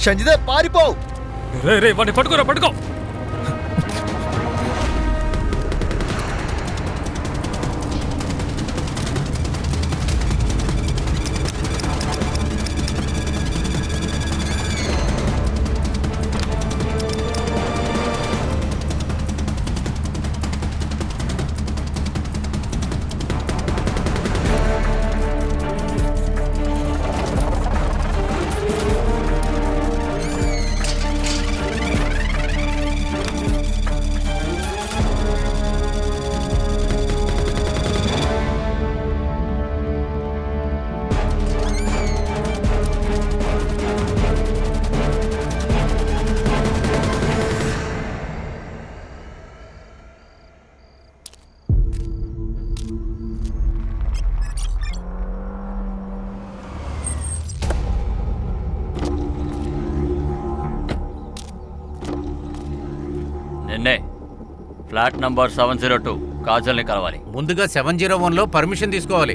సంజిత పారిపో. రే వాడిని పట్టుకోరా, పట్టుకో. నిన్నే ఫ్లాట్ నంబర్ 702 కాజల్ని కలవాలి. ముందుగా 701లో పర్మిషన్ తీసుకోవాలి.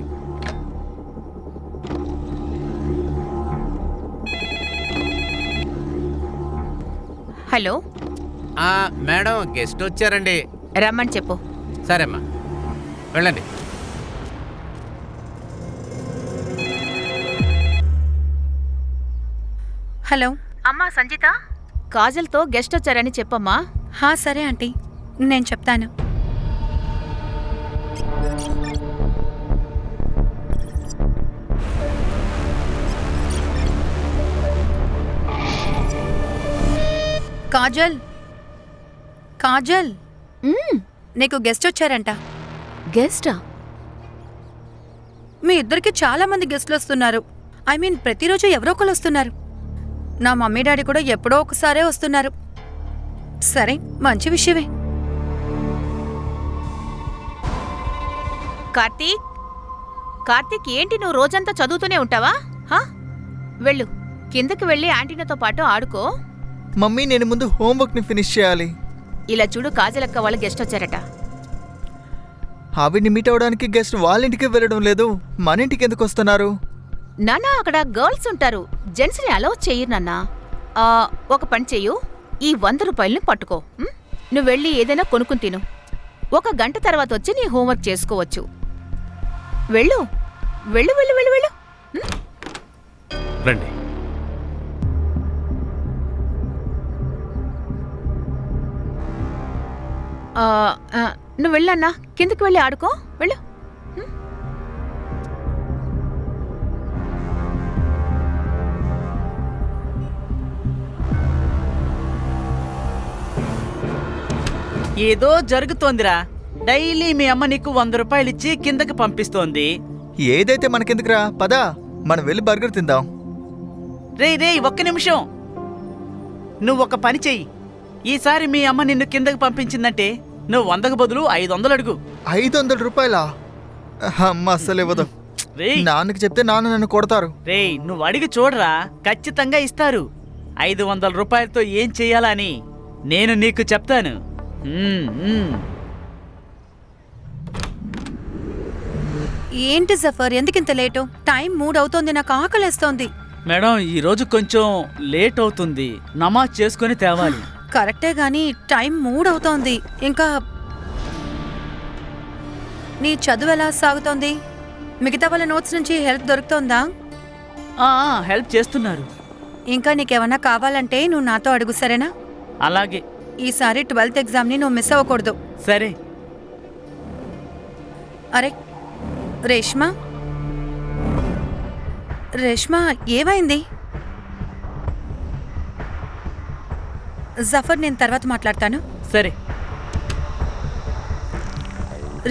హలో మేడం, గెస్ట్ వచ్చారండి. రమ్మని చెప్పు. సరేమ్మా, వెళ్ళండి. హలో అమ్మా సంజిత, కాజల్తో గెస్ట్ వచ్చారని చెప్పమ్మా. సరే ఆంటీ, నేను చెప్తాను. కాజల్, కాజల్, నీకు గెస్ట్ వచ్చారంట. గెస్టా? మీ ఇద్దరికి చాలా మంది గెస్ట్లు వస్తున్నారు. ప్రతిరోజు ఎవరో ఒకరు వస్తున్నారు. నా మమ్మీ డాడీ కూడా ఎప్పుడో ఒకసారే వస్తున్నారు. సరే, మంచి విషయమే. కార్తీక్ ఏంటి నువ్వు రోజంతా చదువుతూనే ఉంటావా? వెళ్ళు, కిందకి వెళ్ళి ఆంటీనాతో పాటు ఆడుకో. మమ్మీ, నేను ముందు హోంవర్క్ని ఫినిష్ చేయాలి. ఇలా చూడు, కాజలక్క వాళ్ళు గెస్ట్ వచ్చారట. ఆవిడ్ని మీట్ అవడానికి గెస్ట్ వాళ్ళ ఇంటికి వెళ్ళడం లేదు, మన ఇంటికి ఎందుకు వస్తున్నారు? నాన్నా, అక్కడ గర్ల్స్ ఉంటారు, జెంట్స్ని అలౌ చెయ్యరు నాన్నా. ఒక పని చెయ్యు, ఈ 100 రూపాయలని పట్టుకో. నువ్వు వెళ్ళి ఏదైనా కొనుక్కుని తిను. 1 గంట తర్వాత వచ్చి నీ హోంవర్క్ చేసుకోవచ్చు. వెళ్ళు వెళ్ళు వెళ్ళు వెళ్ళు వెళ్ళు. రండి. నువ్వు వెళ్ళన్నా, కిందకి వెళ్ళి ఆడుకో. వెళ్ళు. ఏదో జరుగుతోందిరా. డైలీ మీ అమ్మ నీకు 100 రూపాయలు ఇచ్చి కిందకి పంపిస్తోంది. ఏదైతే మనకెందుకురా, పదా మనం వెళ్ళి బర్గర్ తిందాం. రే ఒక్క నిమిషం, నువ్వు ఒక పని చెయ్యి. ఈసారి మీ అమ్మ నిన్ను కిందకి పంపించిందంటే నువ్వు 100కు బదులు 500 అడుగు. 500 రూపాయలా? అమ్మ అస్సలు ఇవ్వదు. నాన్నకి చెప్తే నాన్న నన్ను కొడతారు. నువ్వు అడిగి చూడరా, ఖచ్చితంగా ఇస్తారు. 500 రూపాయలతో ఏం చెయ్యాలని నేను నీకు చెప్తాను. ఏంటి జఫర్, ఎందుకింత లేటు? టైం 3 అవుతోంది, నాకు ఆకలేస్తోంది. మేడం, ఈరోజు కొంచెం లేట్ అవుతుంది, నమాజ్ చేసుకుని తేవాలి. కరెక్టే గాని టైం 3 అవుతోంది. ఇంకా నీ చదువు ఎలా సాగుతోంది? మిగతా వాళ్ళ నోట్స్ నుంచి హెల్ప్ దొరుకుతోందా? హెల్ప్ చేస్తున్నారు. ఇంకా నీకేమన్నా కావాలంటే నువ్వు నాతో అడుగు, సరేనా? అలాగే. ఈసారి 12th ఎగ్జామ్ని నువ్వు మిస్ అవ్వకూడదు. సరే. అరే రేష్మా, రేష్మా, ఏమైంది? జఫర్, నేను తర్వాత మాట్లాడతాను. సరే.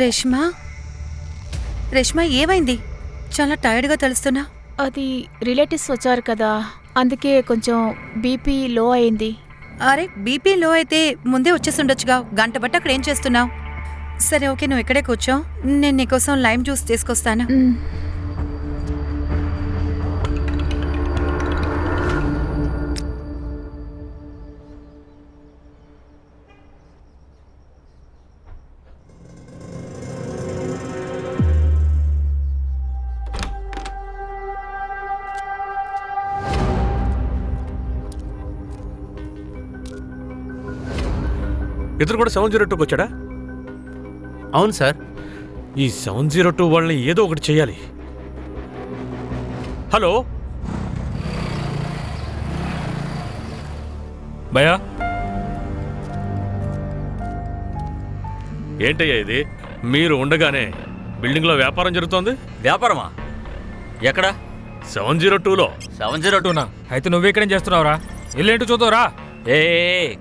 రేష్మా, రేష్మా, ఏమైంది? చాలా టైర్డ్గా తెలుస్తున్నా. అది రిలేటివ్స్ వచ్చారు కదా, అందుకే కొంచెం బీపీ లో అయింది. అరే, బీపీ లో అయితే ముందే వచ్చేసి ఉండొచ్చుగా. గంట బట్టి అక్కడ ఏం చేస్తున్నావు? సరే, ఓకే, నువ్వు ఇక్కడే కూర్చో, నేను నీకోసం లైమ్ జ్యూస్ తీసుకొస్తాను. ఇతను కూడా 702కి వచ్చాడా? అవును సార్. ఈ 702 వాళ్ళని ఏదో ఒకటి చేయాలి. హలో భయా, ఏంటయ్యా ఇది? మీరు ఉండగానే బిల్డింగ్లో వ్యాపారం జరుగుతోంది. వ్యాపారమా? ఎక్కడ? 702లో. 702నా? అయితే నువ్వు ఇక్కడేం చేస్తున్నావురా? ఇల్లేంటో చూద్దావురా. ఏ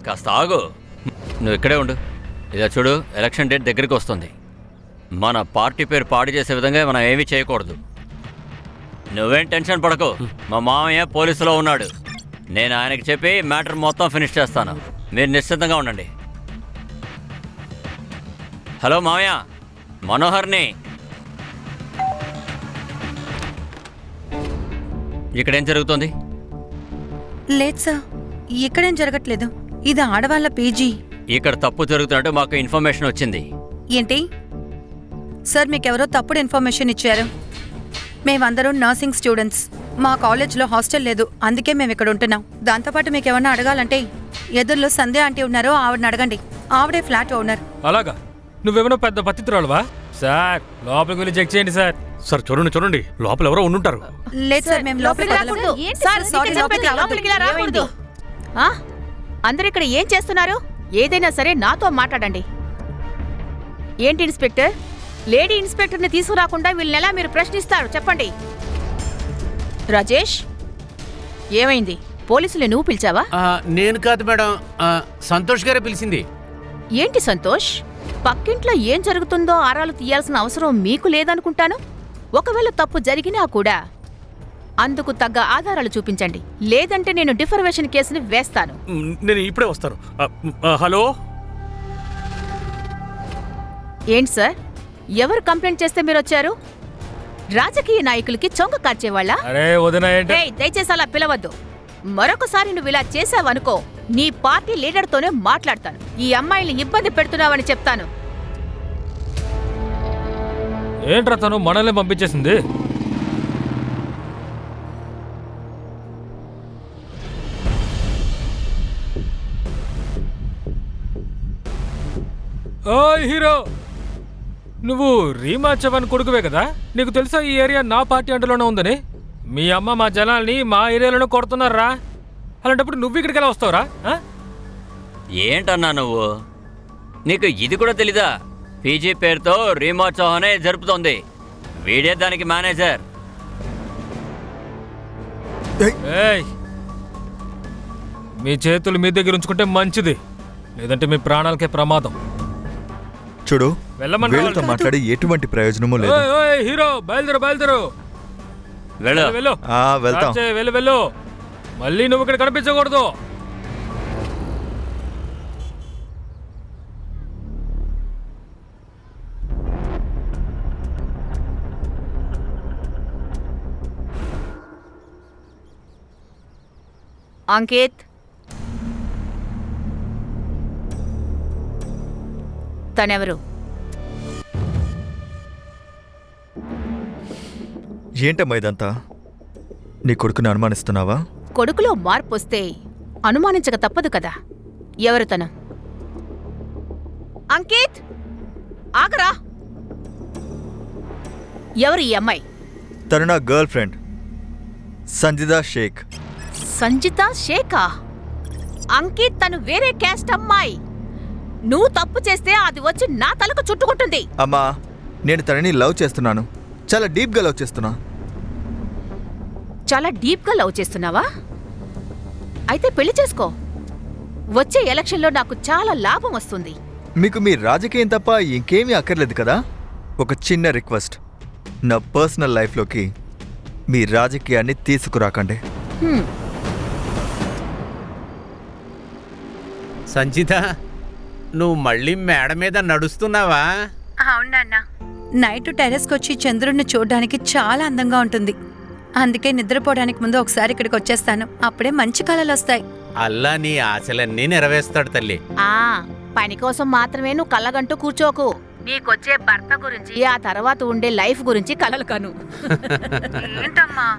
కాస్త ఆగు. నువ్వు ఇక్కడే ఉండు. ఇదా చూడు, ఎలక్షన్ డేట్ దగ్గరికి వస్తుంది. మన పార్టీ పేరు పాడు చేసే విధంగా మనం ఏమీ చేయకూడదు. నువ్వేం టెన్షన్ పడకు. మా మామయ్య పోలీసులో ఉన్నాడు. నేను ఆయనకి చెప్పి మ్యాటర్ మొత్తం ఫినిష్ చేస్తాను. మీరు నిశ్చితంగా ఉండండి. హలో మామయ్య, మనోహర్ని. ఇక్కడేం జరుగుతుంది? లేదు సార్, ఇక్కడేం జరగట్లేదు. ఇది ఆడవాళ్ళ పీజీ. ఇక్కడ తప్పు జరుగుతున్నట్టు మాకు ఇన్ఫర్మేషన్ వచ్చింది. ఏంటి సార్, మీకెవరో తప్పుడు ఇన్ఫర్మేషన్ ఇచ్చారు. మేమందరం నర్సింగ్ స్టూడెంట్స్. మా కాలేజ్లో హాస్టల్ లేదు, అందుకే మేము ఇక్కడ ఉంటున్నాం. దాంతోపాటు మీకు ఏమన్నా అడగాలంటే ఎదురులో సంధ్య ఆంటీ ఉన్నారో ఆవిడని అడగండి. ఆవిడే ఫ్లాట్ ఓనర్. అలాగా? నువ్వేమన్నా పెద్ద పత్తిత్రాలువా? సార్ లోపలికి వెళ్ళి చెక్ చేయండి సార్. సార్ చూడండి, లోపల ఎవరో ఉండుంటారు. లేదు సార్, మేము లోపలికి రాకూడదు. వెళ్ళలేదు. ఏంటి సార్, సార్, సారీ, నీకు లోపలికి చెప్పేది, లోపలికి ఇలా రాకూడదు. ఆ? అందరూ ఇక్కడ ఏం చేస్తున్నారు? ఏదైనా సరే నాతో మాట్లాడండి. ఏంటి ఇన్స్పెక్టర్, లేడీ ఇన్స్పెక్టర్ని తీసుకురాకుండా వీళ్ళని ఎలా మీరు ప్రశ్నిస్తారు చెప్పండి. రాజేష్, ఏమైంది? పోలీసులు నువ్వు పిలిచావా? నేను కాదు మేడం, సంతోష్ గారే పిలిచింది. ఏంటి సంతోష్, పక్కింట్లో ఏం జరుగుతుందో ఆరాలు తీయాల్సిన అవసరం మీకు లేదనుకుంటాను. ఒకవేళ తప్పు జరిగినా కూడా అందుకు తగ్గ ఆధారాలు చూపించండి, లేదంటే నేను డిఫర్మేషన్ కేసుని వేస్తాను. నేను ఇప్పుడే వస్తాను. హలో, ఏంటి సార్, ఎవరు కంప్లైంట్ చేస్తే మీరు వచ్చారు? రాజకీయ నాయకులకి చొంగ కార్చేవాళ్ళ? అరే వదినా, ఏంటి? దయచేసి అలా పిలవద్దు. మరొకసారి నువ్వు ఇలా చేసావనుకో, నీ పార్టీ లీడర్తోనే మాట్లాడతాను. ఈ అమ్మాయిని ఇబ్బంది పెడుతున్నావని చెప్తాను. ఏంట్రా తను మనల్ని పంపించేసింది? ఓయ్ హీరో, నువ్వు రీమా చవన్ కొడుకువే కదా? నీకు తెలుసా ఈ ఏరియా నా పార్టీ అండలోనే ఉందని? మీ అమ్మ మా జనాల్ని మా ఏరియాలోనే కొడుతున్నారా? అలాంటప్పుడు నువ్వు ఇక్కడికి ఎలా వస్తావురా? ఏంటన్నా నువ్వు? నీకు ఇది కూడా తెలీదా? పీజీ పేరుతో రీమా చౌహానే జరుపుతోంది. వీడే దానికి మేనేజర్. ఏయ్, మీ చేతులు మీ దగ్గర ఉంచుకుంటే మంచిది, లేదంటే మీ ప్రాణాలకే ప్రమాదం. చూడు, వెళ్ళమన్నా వీళ్ళతో మాట్లాడి ఎటువంటి ప్రయోజనమూ లేదు. ఓయ్ ఓయ్ హీరో, బయలుదేరు. వెళ్ళు. వెళ్ళు, వెళ్తాం. వెళ్ళు. మళ్ళీ నువ్వు ఇక్కడ కనిపించకూడదు. అంకిత్, తనెవరు? ఏంటమ్మా ఇదంతా? నీ కొడుకుని అనుమానిస్తున్నావా? కొడుకులో మార్పు వస్తే అనుమానించక తప్పదు కదా. ఎవరు తను? అంకిత్, ఆగరా. ఎవరు ఈ అమ్మాయి? తను నా గర్ల్ ఫ్రెండ్ సంజిదా షేక్. సంజితా షేకా? అంకిత్, తను వేరే క్యాస్ట్ అమ్మాయి. నువ్వు తప్పు చేస్తే అది వచ్చి నా తలకు చుట్టుకుంటుంది. అమ్మా, నేను తనని లవ్ చేస్తున్నాను. చాలా డీప్గా లవ్ చేస్తున్నా. చాలా డీప్గా లవ్ చేస్తున్నావా? అయితే పెళ్లి చేసుకో. వచ్చే ఎలక్షన్లో నాకు చాలా లాభం వస్తుంది. మీకు మీ రాజకీయం తప్ప ఇంకేమీ అక్కర్లేదు కదా? ఒక చిన్న రిక్వెస్ట్, నా పర్సనల్ లైఫ్లోకి మీ రాజకీయాన్ని తీసుకురాకండి. సంచిత, నువ్వు మళ్ళీ మేడ మీద నడుస్తున్నావా? అవునన్నా, నైట్ టెర్రస్కి వచ్చి చంద్రుడిని చూడడానికి చాలా అందంగా ఉంటుంది. అందుకే నిద్రపోవడానికి ముందు ఒకసారి ఇక్కడికి వచ్చేస్తాను. అప్పుడే మంచి కళలు వస్తాయి. అల్లా నీ ఆశలన్నీ నెరవేరుస్తాడు తల్లి. పని కోసం మాత్రమే నువ్వు కళ్ళగంటూ కూర్చోకు. నీకొచ్చే భర్త గురించి, ఆ తర్వాత ఉండే లైఫ్ గురించి కలలు కను. ఏంటమ్మా,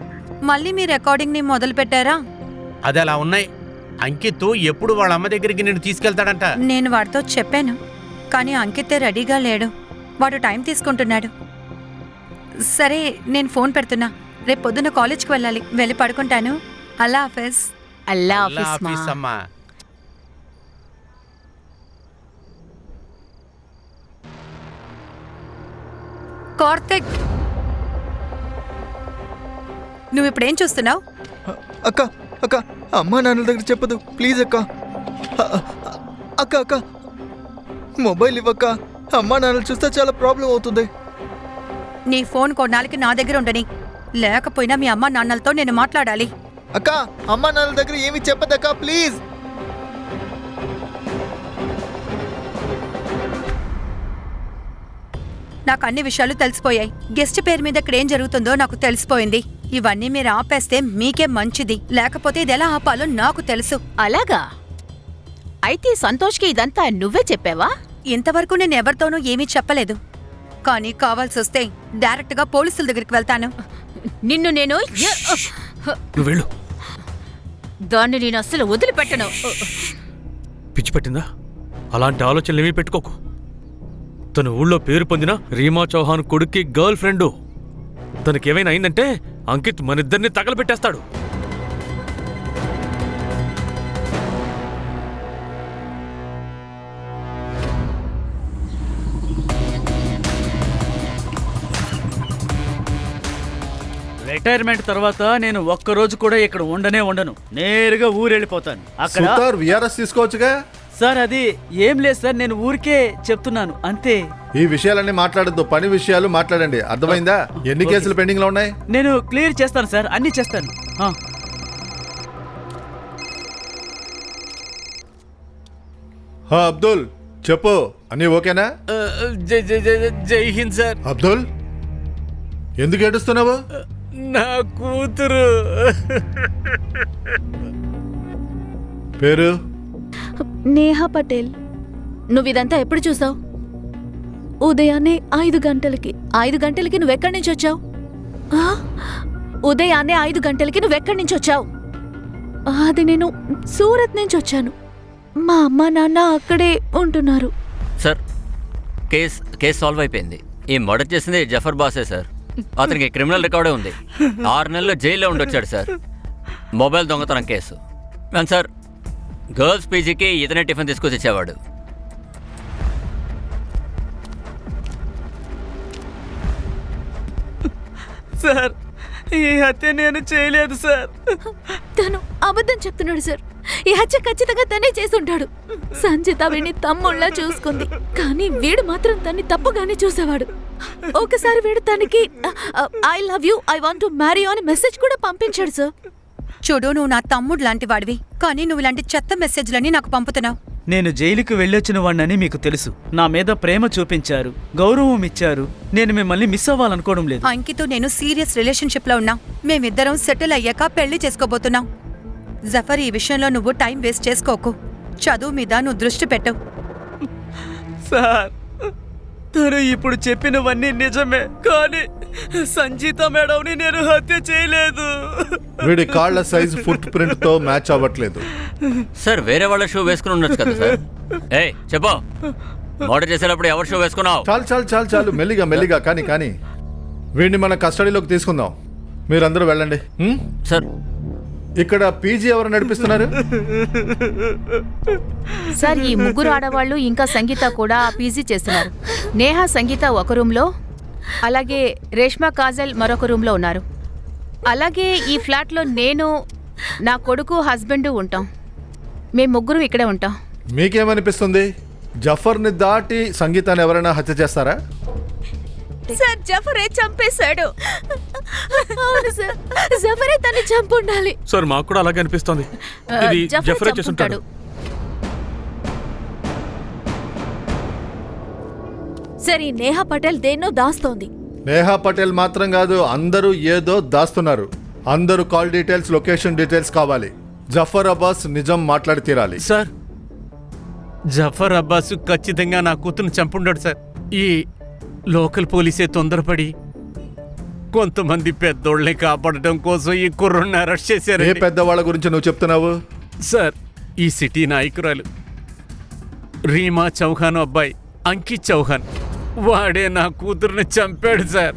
మళ్ళీ మీ రికార్డింగ్ ని మొదలు పెట్టారా? అది అలా ఉన్నాయి. అంకిత్ ఎప్పుడు వాళ్ళ అమ్మ దగ్గరికి నేను తీసుకెళ్తాడంట. నేను వాడితో చెప్పాను, కానీ అంకితే రెడీగా లేడు. వాడు టైం తీసుకుంటున్నాడు. సరే, నేను ఫోన్ పెడుతున్నా. రేపు పొద్దున్న కాలేజ్కి వెళ్ళాలి. వెళ్ళి పడుకుంటాను. అల్లా హాఫీజ్. అల్లా అల్లా ఆఫీస్ మా. హాఫీజ్ అమ్మా. కార్తిక్, నువ్వు ఇప్పుడేం చూస్తున్నావు? అక్క అక్క అమ్మా నాన్నల దగ్గర చెప్పదు ప్లీజ్ అక్క. అక్క అక్క మొబైల్ ఇవ్వక్క. అమ్మా నాన్నలు చూస్తే చాలా ప్రాబ్లం అవుతుంది. నీ ఫోన్ కొన్నాళ్ళకి నా దగ్గర ఉండని, లేకపోయినా మీ అమ్మ నాన్నలతో నేను మాట్లాడాలి. అక్క అమ్మా నాన్నల దగ్గర ఏమి చెప్పదక్క ప్లీజ్. నాకు అన్ని విషయాలు తెలిసిపోయాయి. గెస్ట్ పేరు మీద ఇక్కడ ఏం జరుగుతుందో నాకు తెలిసిపోయింది. ఇవన్నీ మీరు ఆపేస్తే మీకే మంచిది, లేకపోతే ఇది ఎలా ఆపాలో నాకు తెలుసు. అలాగా? అయితే సంతోష్కి ఇదంతా నువ్వే చెప్పావా? ఇంతవరకు నేను ఎవరితోనూ ఏమీ చెప్పలేదు, కానీ కావాల్సి వస్తే డైరెక్ట్గా పోలీసుల దగ్గరికి వెళ్తాను. నిన్ను నేను నువ్వు వెళ్ళు. దాన్ని నేను అస్సలు వదిలిపెట్టను. పిచ్చి పట్టిందా? అలాంటి ఆలోచనలు ఏమీ పెట్టుకోకు. తన ఊళ్ళో పేరు పొందిన రీమా చౌహాన్ కొడుక్కి గర్ల్ ఫ్రెండు. తనకేమైనా అయిందంటే అంకిత్ మనిద్దరిని తగలబెట్టేస్తాడు. రిటైర్మెంట్ తర్వాత నేను ఒక్కరోజు కూడా ఇక్కడ ఉండను. నేరుగా ఊరెళ్ళిపోతాను. అక్కడ సుతార్ విఆర్ఎస్ తీసుకోవచ్చుగా. సార్ అది ఏం లేదు సార్, నేను ఊరికే చెప్తున్నాను అంతే. ఈ విషయాలన్నీ మాట్లాడద్దు, పని విషయాలు మాట్లాడండి, అర్థమైందా? ఎన్ని కేసులు పెండింగ్ లో ఉన్నాయి? నేను క్లియర్ చేస్తాను సార్, అన్నీ చేస్తాను. అబ్దుల్ చెప్పు, అన్నీ ఓకేనా? జై హింద్ సార్. అబ్దుల్ ఎందుకు ఏడుస్తున్నావు? నా కూతురు. పేరు? నేహా పటేల్. నువ్విదంతా ఎప్పుడు చూసావు? ఉదయాన్నే 5 గంటలకి. 5 గంటలకి నువ్వెక్కడి నుంచి వచ్చావు? ఉదయాన్నే 5 గంటలకి నువ్వెక్కడి నుంచి వచ్చావు? అది నేను సూరత్ నుంచి వచ్చాను. మా అమ్మ నాన్న అక్కడే ఉంటున్నారు. సార్ కేస్ సాల్వ్ అయిపోయింది. ఈ మర్డర్ చేసింది జఫర్ బాసే సార్. అతనికి క్రిమినల్ రికార్డే ఉంది. 6 నెలలు జైల్లో ఉండొచ్చాడు సార్. మొబైల్ దొంగతనం కేసు. అండ్ సార్ గర్ల్స్ పీజీకి ఇతనే టిఫిన్ తీసుకొచ్చి ఇచ్చేవాడు. సార్ ఈ హత్య నేను చేయలేదు సార్. తను అబద్ధం చెప్తున్నాడు సార్. ఈ హత్య ఖచ్చితంగా తనే చేసి ఉంటాడు. సంజిత వీడిని తమ్ముళ్ళ చూసుకుంది, కానీ వీడు మాత్రం తన్ని తప్పుగానే చూసేవాడు. ఒకసారి వీడు తనకి I love you, I want to marry you అని మెసేజ్ కూడా పంపించాడు సార్. చూడు, నువ్వు నా తమ్ముడు లాంటి వాడివి, కానీ నువ్వు ఇలాంటి చెత్త మెసేజ్లని నాకు పంపుతున్నావు. నేను జైలుకి వెళ్ళొచ్చిన వాడినని మీకు తెలుసు. నా మీద ప్రేమ చూపించారు, గౌరవం ఇచ్చారు. నేను మిమ్మల్ని మిస్ అవ్వాలనుకోవడం లేదు. అంకితో నేను సీరియస్ రిలేషన్షిప్ లో ఉన్నాం. మేమిద్దరం సెటిల్ అయ్యాక పెళ్లి చేసుకోబోతున్నాం. జఫర్, ఈ విషయంలో నువ్వు టైం వేస్ట్ చేసుకోకు. చదువు మీద నువ్వు దృష్టి పెట్టు. సార్ తను ఇప్పుడు చెప్పినవన్నీ నిజమే, కానీ సంజీత మేడంని నేను హత్య చేయలేదు. వీడి కాళ్ళ సైజ్ ఫుట్ ప్రింట్ తో మ్యాచ్ అవ్వట్లేదు. సార్ వేరే వాళ్ళ షూ వేసుకుని ఉండొచ్చు కదా సార్. ఏయ్ చెప్పు, మర్డర్ చేసేటప్పుడు ఎవరు షూ వేసుకున్నావు? చాలు మెల్లిగా కానీ వీడిని మన కస్టడీలోకి తీసుకుందాం. మీరందరూ వెళ్ళండి. సార్ ఇక్కడ పీజీ ఎవరు నడిపిస్తున్నారు? సార్ ఈ ముగ్గురు ఆడవాళ్ళు ఇంకా సంగీత కూడా పీజీ చేస్తున్నారు. నేహా సంగీత ఒక రూమ్లో, అలాగే రేష్మా కాజల్ మరొక రూమ్లో ఉన్నారు. అలాగే ఈ ఫ్లాట్లో నేను, నా కొడుకు, హస్బెండ్ ఉంటాం. మేము ముగ్గురు ఇక్కడే ఉంటాం. మీకేమనిపిస్తుంది? జఫర్ని దాటి సంగీతాన్ని ఎవరైనా హత్య చేస్తారా? సార్ జఫరే చంపేశాడు. అవును సార్, జఫరే తన్ని చంపుండాలి. సార్ మాకు కూడా అలాగే అనిపిస్తోంది. ఇది జఫరే చేసుంటాడు. సరే, నేహా పటేల్ దేన్నో దాస్తోంది. నేహా పటేల్ మాత్రం కాదు, అందరూ ఏదో దాస్తున్నారు. అందరూ కాల్ డీటెయిల్స్, లొకేషన్ డీటెయిల్స్ కావాలి. జఫర్ అబ్బాస్ నిజం మాట్లాడి తీరాలి. సార్ జఫర్ అబ్బాస్ ఖచ్చితంగా నా కూతురుని చంపుండాడు సార్. ఈ లోకల్ పోలీసే తొందరపడి కొంతమంది పెద్దోళ్ళని కాపాడటం కోసం ఈ కుర్రని అరెస్ట్ చేశారు. ఏ పెద్దవాళ్ళ గురించి నువ్వు చెప్తున్నావు? సార్ ఈ సిటీ నాయకురాలు రీమా చౌహాన్ అబ్బాయి అంకిత్ చౌహాన్, వాడే నా కూతురుని చంపాడు సార్.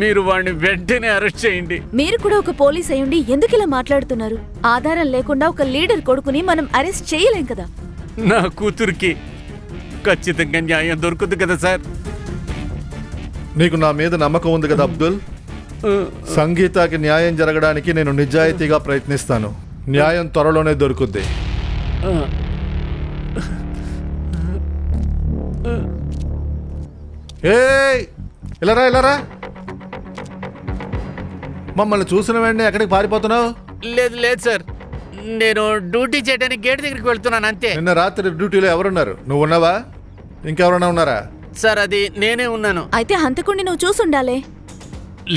మీరు వాడిని వెంటనే అరెస్ట్ చేయండి. మీరు కూడా ఒక పోలీస్ అయ్యుండి ఎందుకు ఇలా మాట్లాడుతున్నారు? ఆధారం లేకుండా ఒక లీడర్ కొడుకుని మనం అరెస్ట్ చేయలేం కదా. నా కూతురికి ఖచ్చితంగా న్యాయం దొరుకుతుంది కదా సార్. నీకు నా మీద నమ్మకం ఉంది కదా అబ్దుల్? సంగీతకి న్యాయం జరగడానికి నేను నిజాయితీగా ప్రయత్నిస్తాను. న్యాయం త్వరలోనే దొరుకుద్ది. ఏయ్, ఇలారా. మమ్మల్ని చూసిన వెంటనే ఎక్కడికి పారిపోతున్నావు? లేదు సార్, నేను డ్యూటీ చేయడానికి గేట్ దగ్గరికి వెళ్తున్నాను అంతే. నిన్న రాత్రి డ్యూటీలో ఎవరున్నారు? నువ్వు ఉన్నావా? ఇంకెవరన్నా ఉన్నారా? సార్ అది నేనే ఉన్నాను. అయితే హంతకుడిని నువ్వు చూసుండాలే.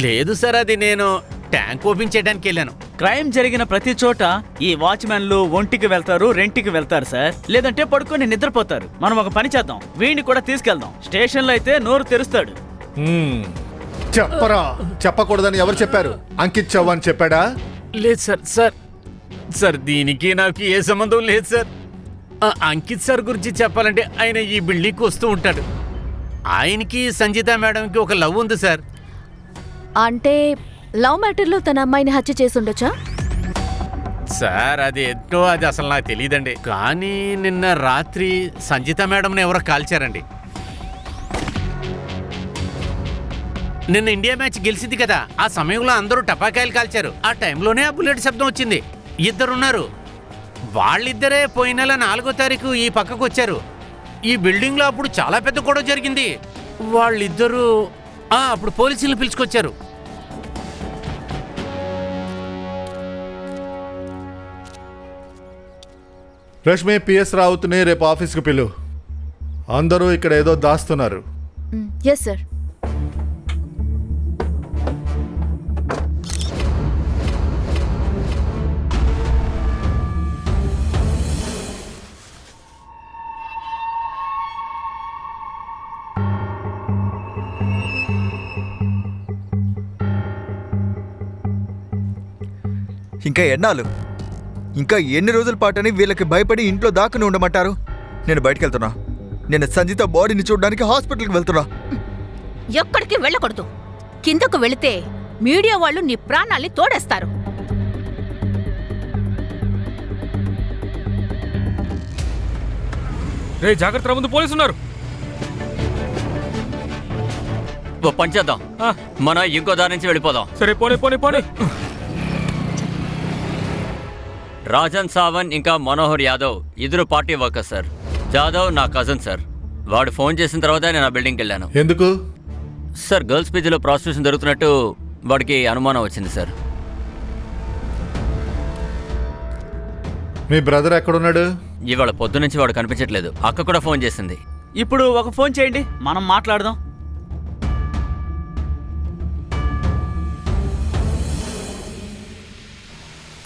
లేదు సార్, అది నేను ట్యాంక్ ఓపెన్ చేయడానికి వెళ్ళాను. క్రైమ్ జరిగిన ప్రతి చోట ఈ వాచ్మెన్లు ఒంటికి వెళ్తారు, రెంటికి వెళ్తారు సార్. లేదంటే పడుకొని నిద్రపోతారు. మనం ఒక పని చేద్దాం, వీడిని కూడా తీసుకెళ్దాం. స్టేషన్లో అయితే నోరు తెరుస్తాడు. చెప్పరా? చెప్పకూడదని ఎవరు చెప్పారు? అంకిత్ చౌహాన్ చెప్పాడా? లేదు సార్ దీనికి నాకు ఏ సంబంధం లేదు సార్. అంకిత్ సార్ గురించి చెప్పాలంటే ఆయన ఈ బిల్డింగ్కి వస్తూ ఉంటాడు. ఆయనకి సంగీత మేడంకి ఒక లవ్ ఉంది సార్. అంటే లవ్ మ్యాటర్లో తన అమ్మాయిని హత్య చేసుండొచ్చా? సార్ అది ఏంటో అది అసలు నాకు తెలియదండి. కానీ నిన్న రాత్రి సంగీత మేడంని ఎవరో కాల్చారండి. నిన్న ఇండియా మ్యాచ్ గెలిచింది కదా, ఆ సమయంలో అందరూ టపాకాయలు కాల్చారు. ఆ టైంలోనే ఆ బుల్లెట్ శబ్దం వచ్చింది. ఇద్దరున్నారు. వాళ్ళిద్దరే పోయిన నెల 4వ తారీఖు ఈ పక్కకు వచ్చారు. ఈ బిల్డింగ్లో అప్పుడు చాలా పెద్ద గొడవ జరిగింది. వాళ్ళిద్దరూ అప్పుడు పోలీసులను పిలుచుకొచ్చారు. రష్మి, పిఎస్ రావుత్ని రేపు ఆఫీస్కి పిలు. అందరూ ఇక్కడ ఏదో దాస్తున్నారు. Yes sir. ఇంకా ఎన్నాళ్ళు, ఇంకా ఎన్ని రోజుల పాటని వీళ్ళకి భయపడి ఇంట్లో దాక్కుని ఉండమంటారు? నేను బయటికి వెళ్తున్నా. నేను సంగీత బాడీని చూడడానికి హాస్పిటల్కి వెళ్తున్నా. ఎక్కడికి వెళ్ళకూడదు. కిందకు వెళితే మీడియా వాళ్ళు నీ ప్రాణాల్ని తోడేస్తారు. రే జాగ్రత్త, ముందు పోలీసు ఉన్నారు. ఓ పని చేద్దాం, మనం ఇంకో దారి నుంచి వెళ్ళిపోదాం. సరే పోనీ. రాజన్ సావన్ ఇంకా మనోహర్ యాదవ్ ఇద్దరు పార్టీ వర్కర్స్ సార్. జాదవ్ నా కజిన్ సార్. వాడు ఫోన్ చేసిన తర్వాత నేను ఆ బిల్డింగ్కి వెళ్ళాను. ఎందుకు సార్? గర్ల్స్ పీజీలో ప్రాస్టిట్యూషన్ జరుగుతున్నట్టు వాడికి అనుమానం వచ్చింది సార్. మీ బ్రదర్ ఎక్కడున్నాడు? ఇవాళ పొద్దు నుంచి వాడు కనిపించట్లేదు. అక్క కూడా ఫోన్ చేసింది. ఇప్పుడు ఒక ఫోన్ చేయండి, మనం మాట్లాడదాం.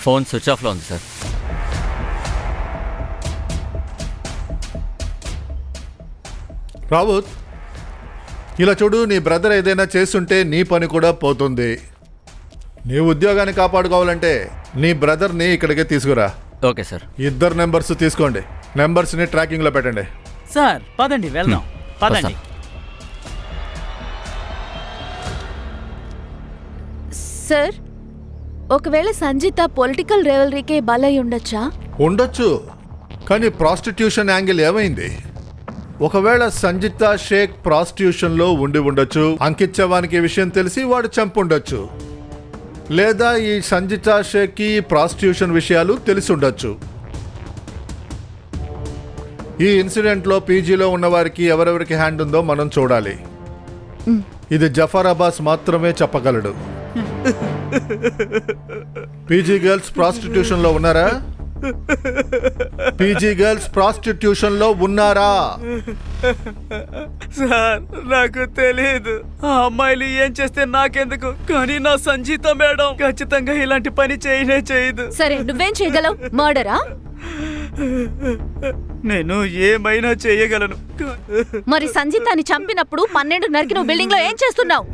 ఫోన్ స్విచ్ ఆఫ్లో ఉంది సార్. రావుత్, ఇలా చూడు, నీ బ్రదర్ ఏదైనా చేస్తుంటే నీ పని కూడా పోతుంది. నీ ఉద్యోగాన్ని కాపాడుకోవాలంటే నీ బ్రదర్ని ఇక్కడికే తీసుకురా. Okay sir. ఇద్దరు నెంబర్స్ తీసుకోండి. నెంబర్స్ని ట్రాకింగ్లో పెట్టండి. సార్ పదండి వెళ్దాం. పదండి. సార్, ఒకవేళ సంగీత పొలిటికల్ రేవలరీకే బలై ఉండొచ్చా? ఉండొచ్చు, కానీ ప్రాస్టిట్యూషన్ యాంగిల్ ఏమైంది? ఒకవేళ సంగీత షేక్ ప్రాస్టిట్యూషన్లో ఉండి ఉండొచ్చు. అంకిత్ చౌహాన్కి ఈ విషయం తెలిసి వాడు చంపుండొచ్చు. లేదా ఈ సంగీత షేక్కి ప్రాస్టిట్యూషన్ విషయాలు తెలిసి ఉండొచ్చు. ఈ ఇన్సిడెంట్లో పీజీలో ఉన్న వారికి ఎవరెవరికి హ్యాండ్ ఉందో మనం చూడాలి. ఇది జఫర్ అబ్బాస్ మాత్రమే చెప్పగలడు. పీజీ గర్ల్స్ ప్రాస్టిట్యూషన్ లో ఉన్నారా? పీజీ గర్ల్స్ ప్రాస్టిట్యూషన్ లో ఉన్నారా? సార్ నాకు తెలియదు. ఆ అమ్మాయిలు ఏం చేస్తే నాకెందుకు, కానీ నా సంగీత మేడం ఖచ్చితంగా ఇలాంటి పని చేయదు. సరే, నువ్వేం చేయగలవు? మర్డరా? నేను ఏమైనా చేయగలను. మరి సంగీతాన్ని చంపినప్పుడు 12:30కి నువ్వు బిల్డింగ్ లో ఏం చేస్తున్నావు?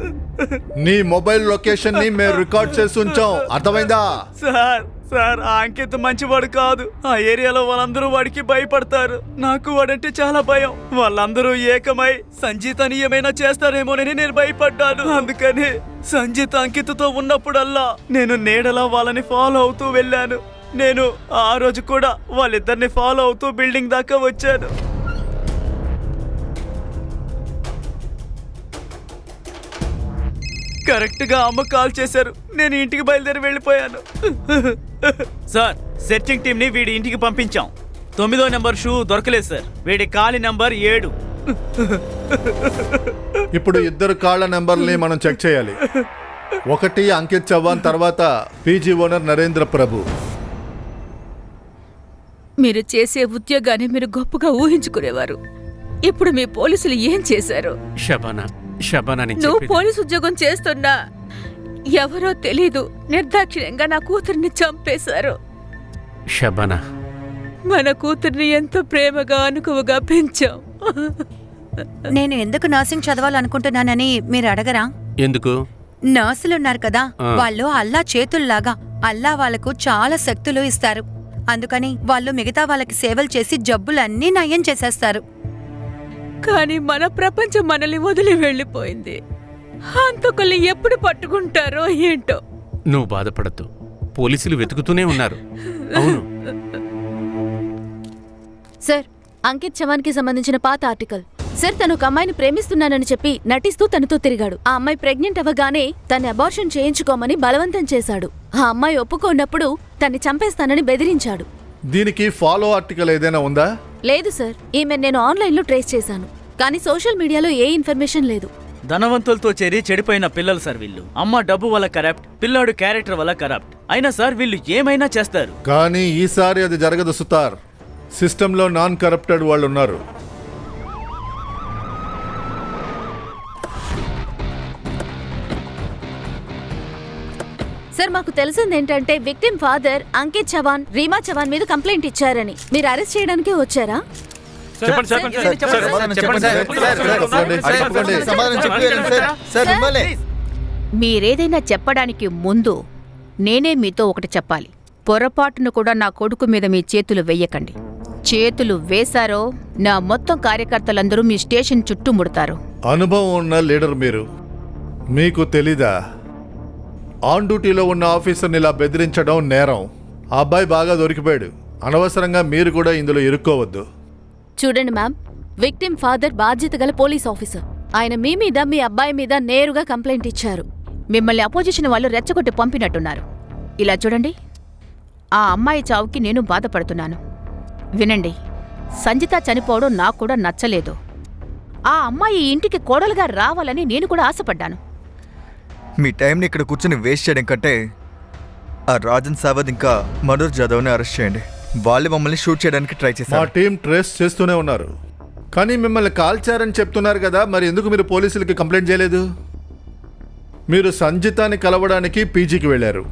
నీ మొబైల్ లొకేషన్ ని మేము రికార్డ్ చేసి ఉంచాం, అర్థమైందా? సార్ సార్ ఆ అంకిత్ మంచివాడు కాదు. ఆ ఏరియాలో వాళ్ళందరూ వాడికి భయపడతారు. నాకు వాడంటే చాలా భయం. వాళ్ళందరూ ఏకమై సంజీతని ఏమైనా చేస్తారేమోనని నేను భయపడ్డాను. అందుకని సంజీత్ అంకిత్తో ఉన్నప్పుడల్లా నేను నీడలా వాళ్ళని ఫాలో అవుతూ వెళ్ళాను. నేను ఆ రోజు కూడా వాళ్ళిద్దరిని ఫాలో అవుతూ బిల్డింగ్ దాకా వచ్చాను. కరెక్ట్ గా అమ్మ కాల్ చేశారు. నేను ఇంటికి బయలుదేరి వెళ్ళిపోయాను. సార్ సెర్చింగ్ టీమ్ ని వీడి ఇంటికి పంపించాం. 9వ నెంబర్ షూ దొరకలేదు సార్. వీడి కాలి నెంబర్ 7. ఇప్పుడు ఇద్దరు కాళ్ళ నెంబర్ని మనం చెక్ చేయాలి. ఒకటి అంకిత్ చవ్హాన్, తర్వాత పీజీ ఓనర్ నరేంద్ర ప్రభు. మీరు చేసే ఉద్యోగాన్ని మీరు గొప్పగా ఊహించుకునేవారు. ఇప్పుడు మీ పోలీసులు ఏం చేశారు? శబానాని నువ్వు పోలీసు ఉద్యోగం చేస్తున్నా ఎవరో తెలీదు నిర్దాక్షిణ్యంగా నా కూతుర్ని చంపేశారు. శబానా, మన కూతుర్ని ఎంతో ప్రేమగా అనుకువగా పెంచాం. నేను ఎందుకు నర్సింగ్ చదవాలనుకుంటున్నానని మీరు అడగరా? ఎందుకు? నర్సులున్నారు కదా, వాళ్ళు అల్లా చేతుల్లాగా. అల్లా వాళ్ళకు చాలా శక్తులు ఇస్తారు. అందుకని వాళ్ళు మిగతా వాళ్ళకి సేవలు చేసి జబ్బులన్నీ నయం చేసేస్తారు. కానీ మన ప్రపంచం మనల్ని వదిలి వెళ్ళిపోయింది. హంతకుల్ని ఎప్పుడు పట్టుకుంటారో ఏంటో. నువ్వు బాధపడద్దు, పోలీసులు వెతుకుతూనే ఉన్నారు. అవును సార్, అంకిత్ చవాన్ కి సంబంధించిన పాత ఆర్టికల్. సార్, తను ఒక అమ్మాయిని ప్రేమిస్తున్నానని చెప్పి నటిస్తూ తనతో తిరిగాడు. ఆ అమ్మాయి ప్రెగ్నెంట్ అవ్వగానే తన అబార్షన్ చేయించుకోమని బలవంతం చేశాడు. ఆ అమ్మాయి ఒప్పుకోనప్పుడు తన్ని చంపేస్తానని బెదిరించాడు. దీనికి ఫాలో ఆర్టికల్ ఏదైనా ఉందా? లేదు సార్, ఈమె నేను ఆన్లైన్లో ట్రేస్ చేశాను, కానీ సోషల్ మీడియాలో ఏ ఇన్ఫర్మేషన్ లేదు. ధనవంతులతో చేరి చెడిపోయిన పిల్లలు సార్ వీళ్ళు. అమ్మ డబ్బు వల్ల కరప్ట్, పిల్లాడు క్యారెక్టర్ వల్ల కరప్ట్. అయినా సార్ వీళ్ళు ఏమైనా చేస్తారు. కానీ ఈసారి అది జరగదు సుతార్. సిస్టంలో నాన్ కరప్టెడ్ వాళ్ళు ఉన్నారు. సార్, మాకు తెలిసింది ఏంటంటే విక్టిమ్ ఫాదర్ అంకిత్ చవాన్ రీమా చవాన్ మీద కంప్లైంట్ ఇచ్చారని. మీరు అరెస్ట్ చేయడానికి వచ్చారా? చెప్పండి సమాధానం చెప్పండి సార్. సమాధానం చెప్పి వెళ్ళండి సార్. సార్ మిమ్మల్ని. మీరేదైనా చెప్పడానికి ముందు నేనే మీతో ఒకటి చెప్పాలి. పొరపాటును కూడా నా కొడుకు మీద మీ చేతులు వెయ్యకండి. చేతులు వేశారో నా మొత్తం కార్యకర్తలందరూ మీ స్టేషన్ చుట్టూ ముడతారు. అనుభవం ఉన్న లీడర్ మీరు. మీకు తెలీదా? ఆన్ డ్యూటీలో ఉన్న ఆఫీసర్ని ఇలా బెదిరించడం నేరం. ఆ అబ్బాయి బాగా దొరికిపోయాడు. అనవసరంగా మీరు కూడా ఇందులో ఇరుక్కోవద్దు. చూడండి మ్యామ్, విక్టిమ్ ఫాదర్ బాధ్యత గల పోలీస్ ఆఫీసర్. ఆయన మీ మీద మీ అబ్బాయి మీద నేరుగా కంప్లైంట్ ఇచ్చారు. మిమ్మల్ని అపోజిషన్ వాళ్ళు రెచ్చగొట్టి పంపినట్టున్నారు. ఇలా చూడండి, ఆ అమ్మాయి చావుకి నేను బాధపడుతున్నాను. వినండి, సంజిత చనిపోవడం నాకు కూడా నచ్చలేదు. ఆ అమ్మాయి ఇంటికి కోడలుగా రావాలని నేను కూడా ఆశపడ్డాను. మీ టైంని ఇక్కడ కూర్చొని వేస్ట్ చేయడం కంటే ఆ రాజన్ సావద్ ఇంకా మనోజ్ జాదవ్ని అరెస్ట్ చేయండి. వాళ్ళు మమ్మల్ని షూట్ చేయడానికి ట్రై మా చేశారు. టీం ట్రేస్ చేస్తూనే ఉన్నారు. కానీ మిమ్మల్ని కాల్చారని చెప్తున్నారు కదా, మరి ఎందుకు మీరు పోలీసులకి కంప్లైంట్ చేయలేదు? మీరు సంజితాని కలవడానికి పీజీకి వెళ్ళారు.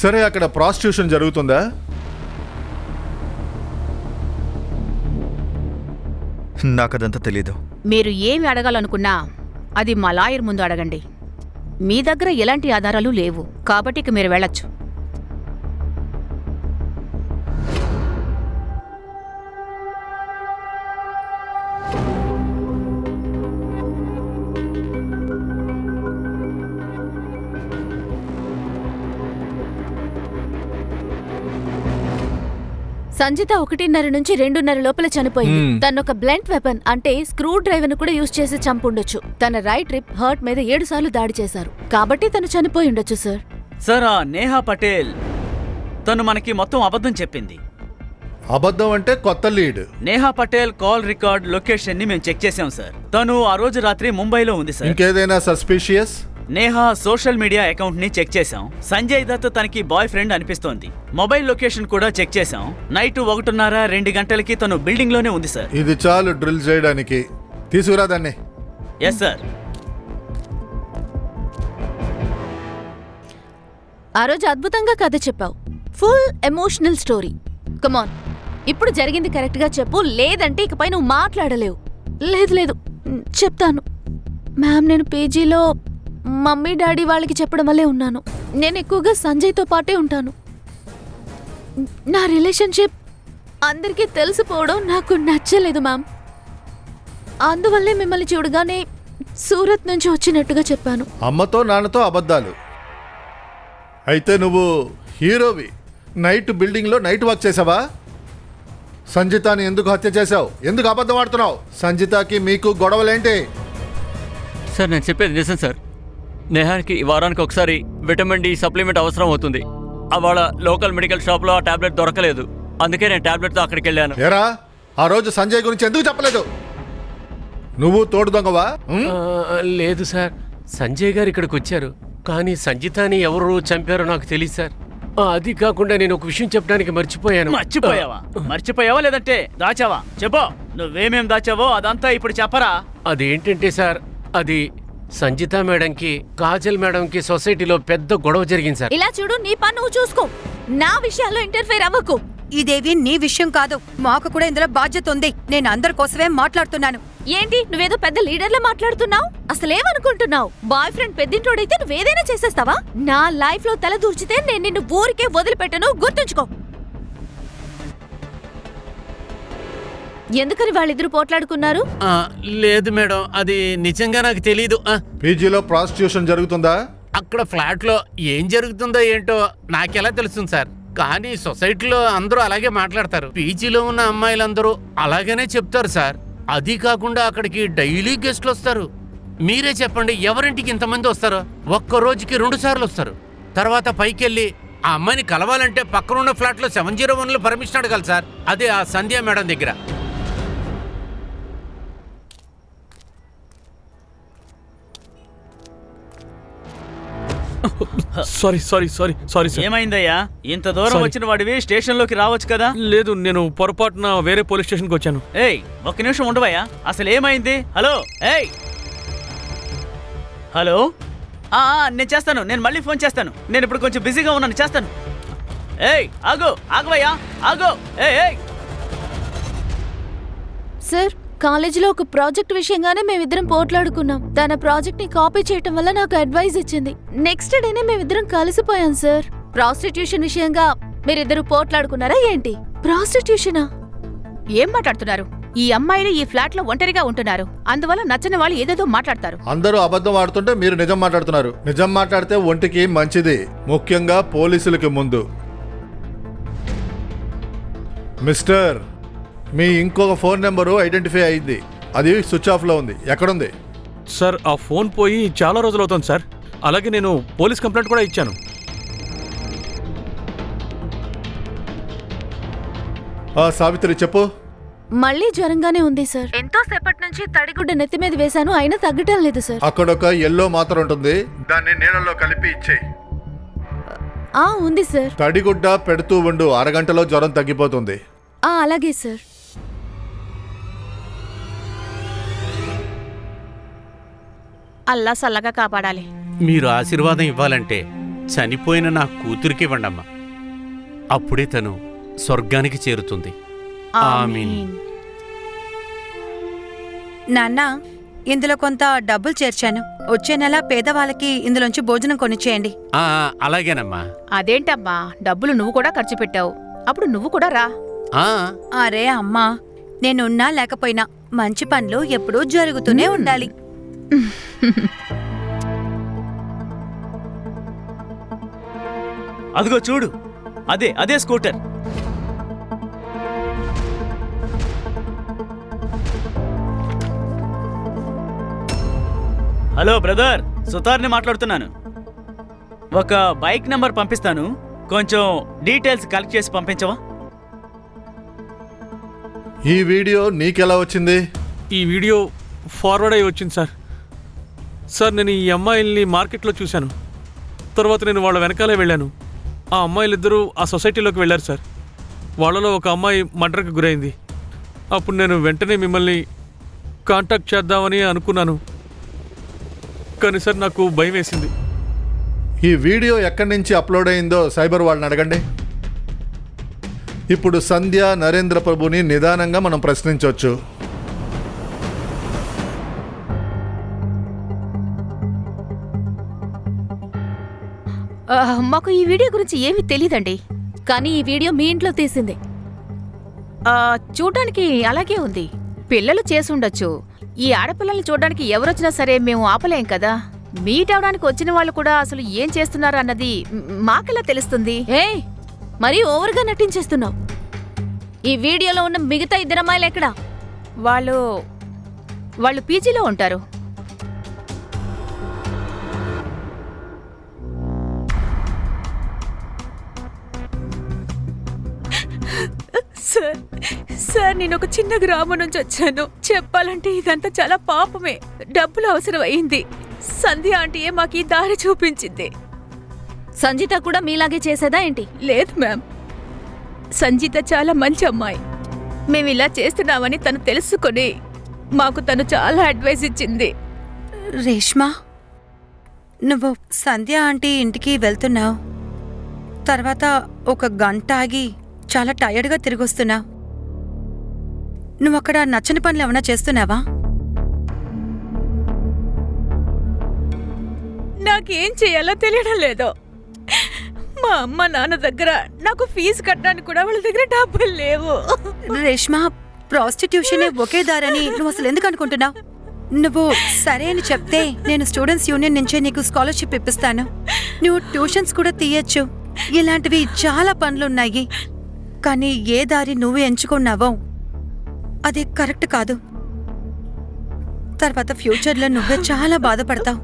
సరే, అక్కడ ప్రాస్టిట్యూషన్ జరుగుతుందా? నాకదంతా తెలీదు. మీరు ఏమి అడగాలనుకున్నా అది మా లాయర్ ముందు అడగండి. మీ దగ్గర ఎలాంటి ఆధారాలు లేవు కాబట్టి ఇక మీరు వెళ్ళొచ్చు. సంజిత 1:30 నుంచి 2:30 లోపల చనిపోయింది. తను ఒక బ్లంట్ వెపన్ అంటే స్క్రూ డ్రైవర్ ను కూడా యూజ్ చేసి చంపుండొచ్చు. తన రైట్ రిప్ హర్ట్ మీద 7 సార్లు దాడి చేశారు కాబట్టి తను చనిపోయి ఉండొచ్చు సార్. సార్, ఆ నేహా పటేల్ తను మనకి మొత్తం అబద్ధం చెప్పింది. అబద్ధం అంటే కొత్త lead. Neha Patel call record location ని మేము చెక్ చేసాం సార్. తను ఆ రోజు రాత్రి ముంబైలో ఉంది సార్. ఇంకేదైనా suspicious? Neha social media account ని చెక్ చేశాం. సంజయ్ దత్ తనకి బాయ్ ఫ్రెండ్ అనిపిస్తోంది. మొబైల్ లొకేషన్ కూడా చెక్ చేశాం. నైట్ 1:30-2 గంటలకి తను బిల్డింగ్ లోనే ఉంది సార్. ఇది చాలు డ్రిల్ చేయడానికి. తీసుకురా దాన్ని. Yes sir. ఆ రోజు అద్భుతంగా కథ చెప్పావు. Full emotional story. కమాన్, ఇప్పుడు జరిగింది కరెక్ట్ గా చెప్పు, లేదంటే ఇకపై నువ్వు మాట్లాడలేవు. లేదు చెప్తాను మ్యామ్. నేను పీజీలో మమ్మీ డాడీ వాళ్ళకి చెప్పడం వల్లే ఉన్నాను. నేను ఎక్కువగా సంజయ్తో పాటే ఉంటాను. నా రిలేషన్షిప్ అందరికీ తెలిసిపోవడం నాకు నచ్చలేదు మ్యామ్. అందువల్లే మిమ్మల్ని చూడగానే సూరత్ నుంచి వచ్చినట్టుగా చెప్పాను. అమ్మతో నాన్నతో అబద్ధాలు. అయితే నువ్వు హీరోవి. నైట్ బిల్డింగ్లో నైట్ వాక్ చేసావా? సంజితాని ఎందుకు హత్య చేశావు? ఎందుకు అబద్ధం ఆడుతున్నావు? సంజితాకి మీకు గొడవలేంటి? సార్ నేను చెప్పేది నిజం సార్. నేహానికి ఈ వారానికి ఒకసారి విటమిన్ డి సప్లిమెంట్ అవసరం అవుతుంది. వాళ్ళ లోకల్ మెడికల్ షాప్లో ఆ టాబ్లెట్ దొరకలేదు. అందుకే నేను టాబ్లెట్తో అక్కడికి వెళ్ళాను. ఏరా, ఆ రోజు సంజయ్ గురించి ఎందుకు చెప్పలేదు? నువ్వు తోడు దొంగవా? లేదు సార్, సంజయ్ గారు ఇక్కడికి వచ్చారు, కానీ సంజితాని ఎవరు చంపారో నాకు తెలియదు సార్. అది కాకుండా నేను ఒక విషయం చెప్పడానికి మర్చిపోయాను. మర్చిపోయావా లేదంటే దాచావా? చెప్పు, నువ్వేమేం దాచావో అదంతా ఇప్పుడు చెప్పరా. అదేంటంటే సార్, అది సంజిత మేడంకి కాజల్ మేడంకి సొసైటీలో పెద్ద గొడవ జరిగింది సార్. ఇలా చూడు, నీ పని నువ్వు చూసుకో, నా విషయాల్లో ఇంటర్ఫేర్ అవ్వకు. ఇదేవి నీ విషయం కాదు, మాకు కూడా ఇందులో బాధ్యత ఉంది. నేను అందరి కోసమే మాట్లాడుతున్నాను. ఏంటి నువ్వేదో పెద్ద లీడర్లా మాట్లాడుతున్నావు? అసలేమనుకుంటున్నావు? బాయ్ ఫ్రెండ్ పెద్దింటోడైతే నువ్వేదైనా చేసేస్తావా? నా లైఫ్ లో తల దూర్చితే నేను నిన్ను ఊరికే వదిలిపెట్టను, గుర్తుంచుకో. ఎందుకని వాళ్ళిద్దరు పోట్లాడుకున్నారు? లేదు మేడం, అది నిజంగా నాకు తెలీదు. పీజీలో ప్రాస్టిట్యూషన్ జరుగుతుందా? అక్కడ ఫ్లాట్ లో ఏం జరుగుతుందో ఏంటో నాకెలా తెలుస్తుంది సార్. కానీ సొసైటీలో అందరూ అలాగే మాట్లాడతారు. పీజీలో ఉన్న అమ్మాయిలందరూ అలాగనే చెప్తారు సార్. అది కాకుండా అక్కడికి డైలీ గెస్ట్లు వస్తారు. మీరే చెప్పండి, ఎవరింటికి ఇంతమంది వస్తారో? ఒక్క రోజుకి 2 సార్లు వస్తారు. తర్వాత పైకెళ్ళి ఆ అమ్మాయిని కలవాలంటే పక్కనున్న ఫ్లాట్ లో 701లో పర్మిషన్ అడగాలి సార్. అదే ఆ సంధ్య మేడం దగ్గర. Sorry sorry sorry sorry sir. ఏమైందయ్యా? ఇంత దూరం వచ్చిన వాడివి స్టేషన్ లోకి రావచ్చు కదా. లేదు, నేను పొరపాటున వేరే పోలీస్ స్టేషన్కి వచ్చాను. ఏయ్, ఒక్క నిమిషం ఉండవయ్యా. అసలు ఏమైంది? హలో, ఏయ్, హలో. నేను చేస్తాను, నేను మళ్ళీ ఫోన్ చేస్తాను. నేను ఇప్పుడు కొంచెం బిజీగా ఉన్నాను, చేస్తాను. ఏయ్, ఆగు, ఆగవయ్యా, ఆగు. ఏయ్. సార్, కాలేజీలో ఒక ప్రాజెక్ట్ విషయంగానే మేమిద్దరం పోట్లాడుకున్నాం. తన ప్రాజెక్ట్ ని కాపీ చేయటం వల్ల నాకు అడ్వైజ్ ఇచ్చింది. నెక్స్ట్ డేనే మేమిద్దరం కలిసిపోయాం సార్. ప్రాస్టిట్యూషన్ విషయంగా మీరిద్దరు పోట్లాడుకున్నారా ఏంటి? ప్రాస్టిట్యూషనా? ఏం మాట్లాడుతున్నారు? ఈ అమ్మాయిలు ఈ ఫ్లాట్ లో ఒంటరిగా ఉంటున్నారు, అందువల్ల నచ్చని వాళ్ళు ఏదేదో మాట్లాడతారు. అందరూ అబద్ధం ఆడుతుంటే మీరు నిజం మాట్లాడుతున్నారు. నిజం మాట్లాడితే ఒంటికి మంచిది, ముఖ్యంగా పోలీసులకి ముందు. మిస్టర్, మీ ఇంకొక ఫోన్ నెంబరు ఐడెంటిఫై అయింది. అది స్విచ్ ఆఫ్లో ఉంది. ఎక్కడుంది? సార్, ఆ ఫోన్ పోయి చాలా రోజులు అవుతుంది సార్. అలాగే నేను పోలీస్ కంప్లైంట్ కూడా ఇచ్చాను. సావిత్రి చెప్పు. మళ్ళీ జ్వరంగానే ఉంది సార్. ఎంతో సేపటి నుంచి తడిగుడ్డ నెత్తి మీద వేశాను, అయినా తగ్గటం లేదు సార్. అక్కడొక ఎల్లో మాత్ర ఉంటుంది, దాన్ని నీళ్ళలో కలిపి ఇచ్చేయి. ఉంది సార్. తడిగుడ్డ పెడుతూ ఉండు, అరగంటలో జ్వరం తగ్గిపోతుంది. అలాగే సార్. అల్లా సల్లగా కాపాడాలి. మీరు ఆశీర్వాదం ఇవ్వాలంటే చనిపోయిన నా కూతురికి ఇవ్వండమ్మా. అప్పుడే తను స్వర్గానికి చేరుతుంది. ఆమీన్. నాన్న, ఇందులో కొంత డబ్బులు చేర్చాను. వచ్చే నెల పేదవాళ్ళకి ఇందులోంచి భోజనం కొనిచ్చేయండి. అలాగేనమ్మా. అదేంటమ్మా, డబ్బులు నువ్వు కూడా ఖర్చు పెట్టావు, అప్పుడు నువ్వు కూడా రా. అరే అమ్మా, నేనున్నా లేకపోయినా మంచి పనులు ఎప్పుడూ జరుగుతూనే ఉండాలి. అదిగో చూడు, అదే స్కూటర్. హలో బ్రదర్, సుతార్ని మాట్లాడుతున్నాను. ఒక బైక్ నెంబర్ పంపిస్తాను, కొంచెం డీటెయిల్స్ కలెక్ట్ చేసి పంపించవా? ఈ వీడియో నీకెలా వచ్చింది? ఈ వీడియో ఫార్వర్డ్ అయ్యి వచ్చింది సార్. సార్, నేను ఈ అమ్మాయిల్ని మార్కెట్లో చూశాను. తర్వాత నేను వాళ్ళ వెనకాలే వెళ్ళాను. ఆ అమ్మాయిలిద్దరూ ఆ సొసైటీలోకి వెళ్ళారు సార్. వాళ్ళలో ఒక అమ్మాయి మర్డర్కి గురైంది. అప్పుడు నేను వెంటనే మిమ్మల్ని కాంటాక్ట్ చేద్దామని అనుకున్నాను, కానీ సార్ నాకు భయం వేసింది. ఈ వీడియో ఎక్కడి నుంచి అప్లోడ్ అయిందో సైబర్ వాళ్ళని అడగండి. ఇప్పుడు సంధ్య, నరేంద్ర ప్రభుని నిదానంగా మనం ప్రశ్నించవచ్చు. మాకు ఈ వీడియో గురించి ఏమీ తెలియదండి. కానీ ఈ వీడియో మీ ఇంట్లో తీసింది. చూడ్డానికి అలాగే ఉంది. పిల్లలు చేసుండొచ్చు. ఈ ఆడపిల్లల్ని చూడ్డానికి ఎవరొచ్చినా సరే మేము ఆపలేం కదా. మీట్ అవడానికి వచ్చిన వాళ్ళు కూడా అసలు ఏం చేస్తున్నారు అన్నది మాకెలా తెలుస్తుంది? ఏయ్, మరీ ఓవర్గా నటించేస్తున్నావు. ఈ వీడియోలో ఉన్న మిగతా 2 అమ్మాయిలు ఎక్కడా? వాళ్ళు పీజీలో ఉంటారు. సార్ నేను ఒక చిన్న గ్రామం నుంచి వచ్చాను. చెప్పాలంటే ఇదంతా చాలా పాపమే. డబ్బులు అవసరం అయింది. సంధ్య ఆంటీయే మాకు ఈ దారి చూపించింది. సంజిత కూడా మీలాగే చేసేదా ఏంటి? లేదు మ్యామ్, సంజిత చాలా మంచి అమ్మాయి. మేము ఇలా చేస్తున్నామని తను తెలుసుకొని మాకు తను చాలా అడ్వైస్ ఇచ్చింది. రేష్మా, నువ్వు సంధ్య ఆంటీ ఇంటికి వెళ్తున్నావు. తర్వాత 1 గంట ఆగి చాలా టైర్డ్గా తిరిగొస్తున్నావు. నువ్వు అక్కడ నచ్చని పనులు ఏమైనా చేస్తున్నావా? నాకేం చేయాలో తెలియడం లేదు. మా అమ్మ నాన్న దగ్గర నాకు ఫీజు కట్టడానికి కూడా వాళ్ళ దగ్గర డబ్బులు లేవు. రేష్మా, ప్రాస్టిట్యూషన్ ఒకే దారని నువ్వు అసలు ఎందుకు అనుకుంటున్నావు? నువ్వు సరే అని చెప్తే నేను స్టూడెంట్స్ యూనియన్ నుంచే నీకు స్కాలర్షిప్ ఇప్పిస్తాను. నువ్వు ట్యూషన్స్ కూడా తీయచ్చు. ఇలాంటివి చాలా పనులున్నాయి. కానీ ఏ దారి నువ్వు ఎంచుకున్నావో అది కరెక్ట్ కాదు. తర్వాత ఫ్యూచర్లో నువ్వే చాలా బాధపడతావు.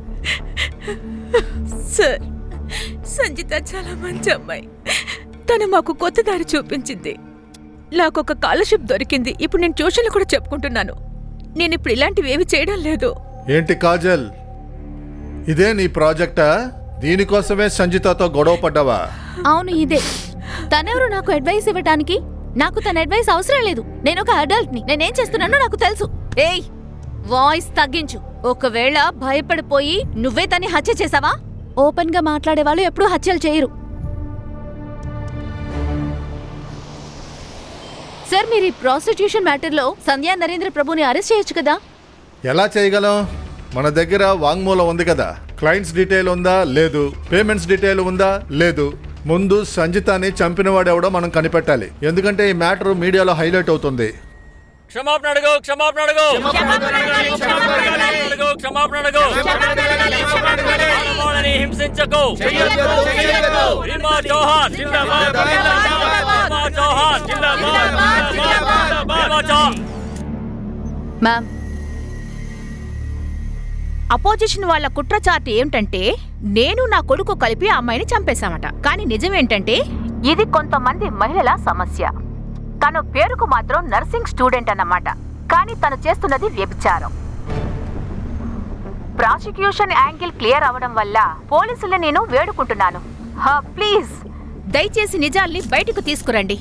సార్, సంజిత చాలా మంచి అమ్మాయి. తను మాకు కొత్త దారి చూపించింది. నాకు ఒక స్కాలర్షిప్ దొరికింది. ఇప్పుడు నేను ట్యూషన్లు కూడా చెప్పుకుంటున్నాను. నేను ఇప్పుడు ఇలాంటివి ఏవి చేయడం లేదు. ఏంటి కాజల్, ఇదే నీ ప్రాజెక్టా? దీనికోసమే సంజితతో గొడవ పడ్డావా? అవును, ఇదే. తనెవరు నాకు అడ్వైస్ ఇవ్వడానికి? నాకు తన అడ్వైస్ అవసరం లేదు. నేను ఒక అడల్ట్ని. నేనేం చేస్తున్నానో నాకు తెలుసు. ఏయ్, వాయిస్ తగ్గించు. ఒకవేళ భయపడిపోయి నువ్వే తన్ని హత్య చేసావా? ఓపెన్ గా మాట్లాడేవాళ్ళు ఎప్పుడూ హత్యలు చేయరు. సార్, మీరు ఈ ప్రాస్టిట్యూషన్ మ్యాటర్లో సంధ్యా నరేంద్ర ప్రభుని అరెస్ట్ చేయొచ్చు కదా? ఎలా చేయగలం? మన దగ్గర వాంగ్మూలం ఉంది కదా. క్లయింట్స్ డీటెయిల్ ఉందా? లేదు. పేమెంట్స్ డీటెయిల్ ఉందా? లేదు. ముందు సంజితాని చంపినవాడెవడో మనం కనిపెట్టాలి. ఎందుకంటే ఈ మ్యాటర్ మీడియాలో హైలైట్ అవుతుంది. క్షమాపణ అడుగు, క్షమాపణ అడుగు, క్షమాపణ అడుగు. ఆడవాళ్ళని హింసించకు. రీమా చౌహాన్ జిందాబాద్. రీమా చౌహాన్ జిందాబాద్. రీమా చౌహాన్. మ్యామ్, అపోజిషన్ వాళ్ళ కుట్ర చాటు ఏమిటంటే నేను నా కొడుకు కలిపి ఆ అమ్మాయిని చంపేశామట. కానీ నిజమేంటంటే ఇది కొంతమంది మహిళల సమస్య. తను పేరుకు మాత్రం నర్సింగ్ స్టూడెంట్ అన్నమాట. కానీ తను చేస్తున్నది వ్యభిచారం. ప్రాసిక్యూషన్ యాంగిల్ క్లియర్ అవడం వల్ల పోలీసుల్ని నేను వేడుకుంటున్నాను, ప్లీజ్ దయచేసి నిజాల్ని బయటకు తీసుకురండి.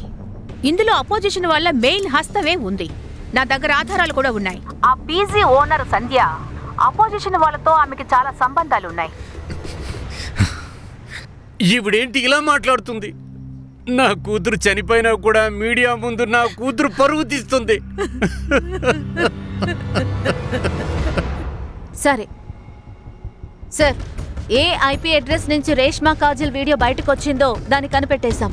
ఇందులో అపోజిషన్ వాళ్ళ మెయిన్ హస్తమే ఉంది. నా దగ్గర ఆధారాలు కూడా ఉన్నాయి. ఆ పీజీ ఓనర్ సంధ్య అపోజిషన్ వాళ్ళతో ఆమెకి చాలా సంబంధాలున్నాయి. ఈవిడేంటి ఇలా మాట్లాడుతుంది? నా కూతురు చనిపోయినా కూడా మీడియా ముందు నా కూతురు పరువు తీస్తుంది. సరే సార్, ఏ ఐపీ అడ్రస్ నుంచి రేష్మా కాజల్ వీడియో బయటకు వచ్చిందో దాన్ని కనిపెట్టేశాం.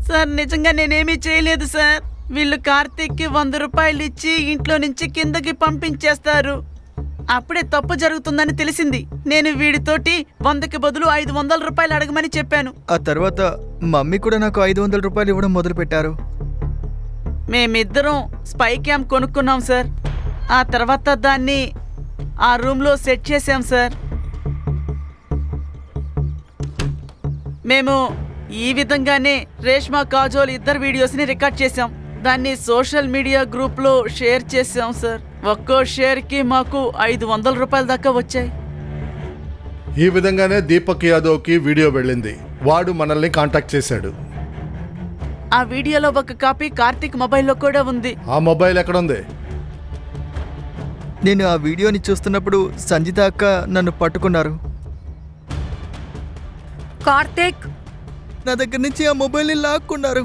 సార్, నిజంగా నేనేమీ చేయలేదు సార్. వీళ్ళు కార్తీక్కి 100 రూపాయలు ఇచ్చి ఇంట్లో నుంచి కిందకి పంపించేస్తారు. అప్పుడే తప్పు జరుగుతుందని తెలిసింది. నేను వీడితోటి 100కి బదులు 500 రూపాయలు అడగమని చెప్పాను. ఆ తర్వాత మమ్మీ కూడా నాకు 500 రూపాయలు ఇవ్వడం మొదలుపెట్టారు. మేమిద్దరం స్పై క్యామ్ కొనుక్కున్నాం సార్. ఆ తర్వాత దాన్ని ఆ రూమ్లో సెట్ చేసాం సార్. మేము ఈ విధంగానే రేష్మా కాజోల్ ఇద్దరు వీడియోస్ని రికార్డ్ చేసాం. దాన్ని సోషల్ మీడియా గ్రూప్లో షేర్ చేసాం సార్. ఒక్కో షేర్కి మాకు 500 రూపాయల దాకా వచ్చాయి. ఈ విధంగానే దీపక్ యాదవ్కి వీడియో వెళ్ళింది. వాడు మనల్ని కాంటాక్ట్ చేశాడు. ఆ వీడియోలో ఒక కాపీ కార్తీక్ మొబైల్లో కూడా ఉంది. ఆ మొబైల్ ఎక్కడుంది? నేను ఆ వీడియోని చూస్తున్నప్పుడు సంజిత అక్క నన్ను పట్టుకున్నారు. కార్తీక్, నా దగ్గర నుంచి ఆ మొబైల్ని లాక్కున్నారు.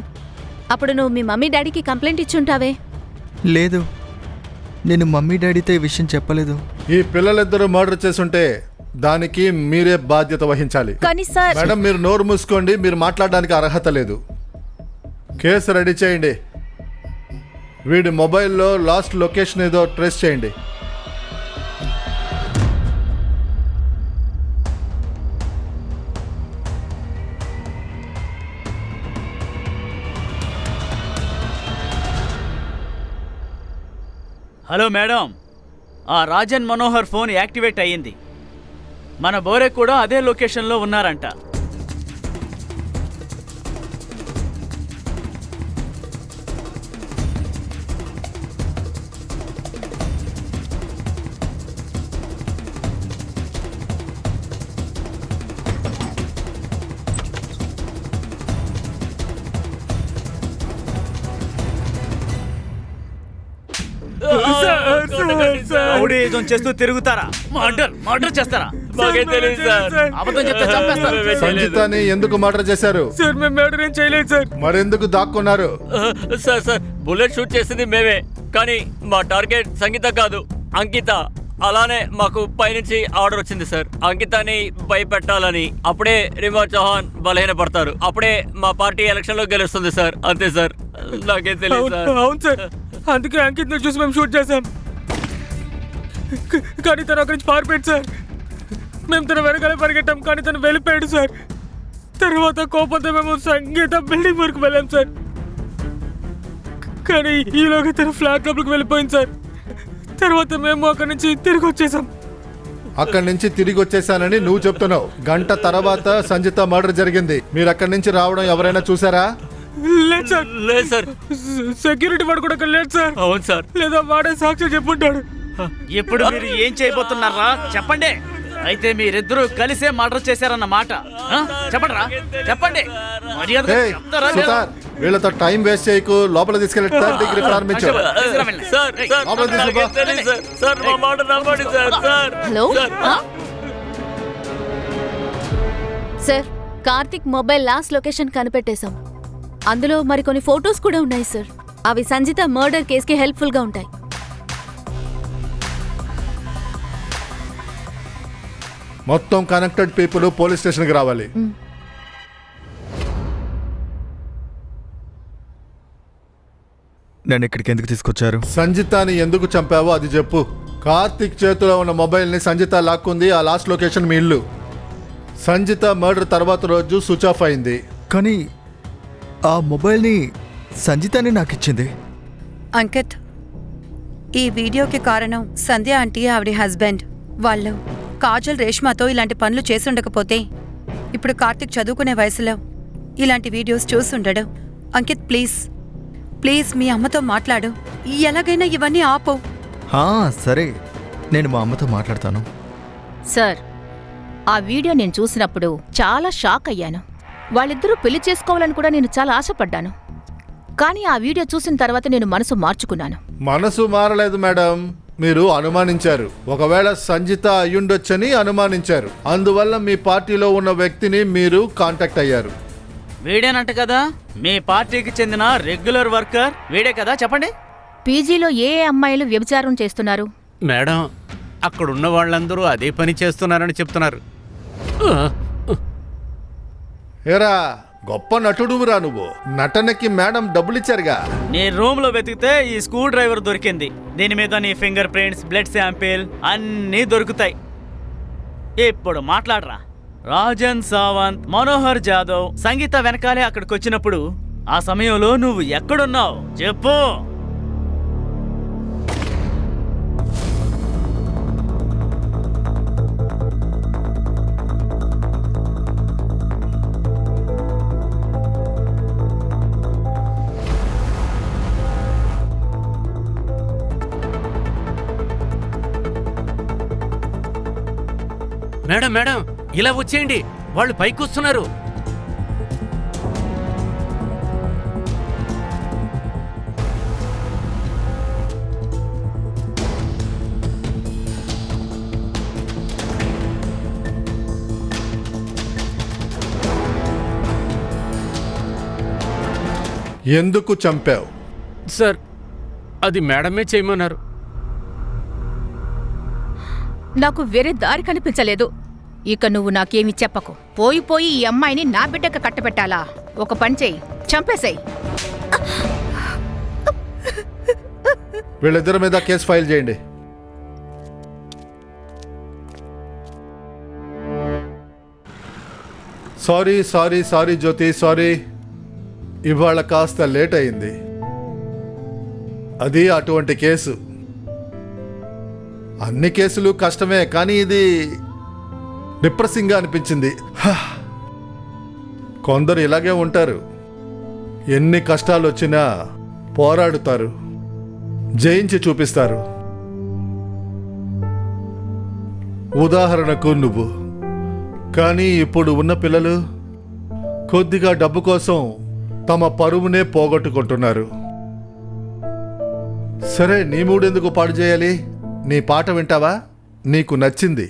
అప్పుడు నువ్వు మీ మమ్మీ డాడీకి కంప్లైంట్ ఇచ్చుంటావే. లేదు, నేను మమ్మీ డాడీతో ఈ విషయం చెప్పలేదు. ఈ పిల్లలిద్దరూ మర్డర్ చేసుంటే దానికి మీరే బాధ్యత వహించాలి. కానీ సార్, మేడం మీరు నోరు మూసుకోండి, మీరు మాట్లాడడానికి అర్హత లేదు. కేసు రెడీ చేయండి. వీడి మొబైల్లో లాస్ట్ లొకేషన్ ఏదో ట్రేస్ చేయండి. హలో మేడం, ఆ రాజన్ మనోహర్ ఫోన్ యాక్టివేట్ అయ్యింది. మన బోరే కూడా అదే లొకేషన్లో ఉన్నారంట. రౌడీయిజం చేస్తూ తిరుగుతారా? మర్డర్ చేస్తారా? అబద్ధం చెప్తే చంపేస్తారు. సంజితని ఎందుకు మర్డర్ చేశారు? సార్ మేము మర్డర్ ఏం చేయలేదు సార్. మరెందుకు దాక్కున్నారు? సార్ బుల్లెట్ షూట్ చేసింది మేమే, కానీ మా టార్గెట్ సంగీత కాదు, అంకిత. అలానే మాకు పైనుంచి ఆర్డర్ వచ్చింది సార్, అంకితాని భయపెట్టాలని. అప్పుడే రిమా చౌహాన్ బలహీనపడతారు, అప్పుడే మా పార్టీ ఎలక్షన్ లో గెలుస్తుంది సార్. అంతే సార్, నాకేం తెలియదు సార్. అవును సార్, అందుకే అంకిత్ చూసి మేము షూట్ చేసాం. కానీ తను అక్కడి నుంచి పారిపోయాడు సార్. మేము తన వెనకాలే పరిగెట్టాం, కానీ తను వెళ్ళిపోయాడు సార్. తర్వాత కోపంతో మేము సంగీత బిల్డింగ్ వరకు వెళ్ళాం సార్. కానీ ఈలోగా తన ఫ్లాట్ లోపలికి వెళ్ళిపోయింది సార్. తర్వాత మేము అక్కడి నుంచి తిరిగి వచ్చేసాం. అక్కడి నుంచి తిరిగి వచ్చేసానని నువ్వు చెప్తున్నావు. గంట తర్వాత సంజిత మర్డర్ జరిగింది. మీరు అక్కడి నుంచి రావడం ఎవరైనా చూసారా? లేదు సార్. లేదు సార్, సెక్యూరిటీ వాడు కూడా అక్కడ లేదు సార్. అవును సార్. లేదా వాడే సాక్షి చెప్పుంటాడు. ఇప్పుడు మీరు ఏం చేయబోతున్నారా చెప్పండి. అయితే మీరిద్దరూ కలిసే మర్డర్ చేశారన్న మాట చెప్పండి రా, చెప్పండి. మర్యాదగా ఏయ్, చెప్తారా లేదా? సుతార్, వీళ్ళతో టైం వేస్ట్ చేయకు. లోపల తీసుకెళ్ళి థర్డ్ డిగ్రీ ప్రారంభించు. సార్ లోపల తీసుకుపో. సార్ మా మాట నమ్మండి sir. Hello sir, Karthik mobile last location కనిపెట్టేశాం. అందులో మరికొన్ని ఫొటోస్ కూడా ఉన్నాయి సార్. అవి సంజిత మర్డర్ కేసుకి హెల్ప్ఫుల్ గా ఉంటాయి. మొత్తం కనెక్టెడ్ పీపుల్ పోలీస్ స్టేషన్కి రావాలి. నన్ను ఇక్కడికి ఎందుకు తీసుకొచ్చారు? సంజితాని ఎందుకు చంపావో అది చెప్పు. కార్తిక్ చేతిలో ఉన్న మొబైల్ని సంజిత లాక్కుంది. ఆ లాస్ట్ లొకేషన్ మీ ఇల్లు. సంజిత మర్డర్ తర్వాత రోజు స్విచ్ ఆఫ్ అయింది. కానీ ఆ మొబైల్ని సంజితాని నాకు ఇచ్చింది. అంకిత్, ఈ వీడియోకి కారణం సంధ్య ఆంటీ, ఆవిడ హస్బెండ్. వాళ్ళు కాజల్, రేష్మాతో ఇలాంటి పనులు చేసుండకపోతే ఇప్పుడు కార్తిక్ చదువుకునే వయసులో ఇలాంటి వీడియోస్ చూసుండడు. అంకిత్ ప్లీజ్ ప్లీజ్ మీ అమ్మతో మాట్లాడు. ఎలాగైనా ఇవన్నీ ఆపు. సరే, నేను మా అమ్మతో మాట్లాడతాను. సార్, ఆ వీడియో నేను చూసినప్పుడు చాలా షాక్ అయ్యాను. వాళ్ళిద్దరూ పెళ్లి చేసుకోవాలని కూడా నేను చాలా ఆశపడ్డాను. కానీ ఆ వీడియో చూసిన తర్వాత నేను మనసు మార్చుకున్నాను. మనసు మారలేదు మేడం, మీరు అనుమానించారు. ఒకవేళ సంజిత అయ్యుండొచ్చని అనుమానించారు. అందువల్ల మీ పార్టీలో ఉన్న వ్యక్తిని మీరు కాంటాక్ట్ అయ్యారు. వీడేనంట కదా మీ పార్టీకి చెందిన రెగ్యులర్ వర్కర్? వీడే కదా, చెప్పండి. పీజీలో ఏ అమ్మాయిలు వ్యభిచారం చేస్తున్నారు? మేడం, అక్కడున్న వాళ్ళందరూ అదే పని చేస్తున్నారని చెప్తున్నారు. ఏరా, గొప్ప నటుడువురా నువ్వు. నటనకి మేడం డబ్బులు ఇచ్చారుగా. నీ రూమ్ లో వెతికితే ఈ స్క్రూ డ్రైవర్ దొరికింది. దీని మీద నీ ఫింగర్ ప్రింట్స్, బ్లడ్ శాంపిల్ అన్నీ దొరుకుతాయి. ఇప్పుడు మాట్లాడరా. రాజన్ సావంత్, మనోహర్ జాదవ్, సంగీత వెనకాలే అక్కడికి వచ్చినప్పుడు ఆ సమయంలో నువ్వు ఎక్కడున్నావు చెప్పు. మేడం మేడం, ఇలా వచ్చేయండి, వాళ్ళు పైకి వస్తున్నారు. ఎందుకు చంపావు? సార్ అది మేడమే చేయమన్నారు. నాకు వేరే దారి కనిపించలేదు. ఇక నువ్వు నాకేమీ చెప్పకు. పోయి పోయి ఈ అమ్మాయిని నా బిడ్డకు కట్టబెట్టాలా? ఒక పని చెయ్యి, చంపేసేయ్. వీళ్ళిద్దరి మీద కేసు ఫైల్ చేయండి. సారీ సారీ సారీ జ్యోతి, సారీ. ఇవాళ కాస్త లేట్ అయింది. అది అటువంటి కేసు. అన్ని కేసులు కష్టమే, కానీ ఇది డిప్రెసింగ్గా అనిపించింది. కొందరు ఇలాగే ఉంటారు. ఎన్ని కష్టాలు వచ్చినా పోరాడుతారు, జయించి చూపిస్తారు. ఉదాహరణకు నువ్వు. కానీ ఇప్పుడు ఉన్న పిల్లలు కొద్దిగా డబ్బు కోసం తమ పరువునే పోగొట్టుకుంటున్నారు. సరే, నీ మూడెందుకు పాడు చేయాలి? నీ పాట వింటావా? నీకు నచ్చింది.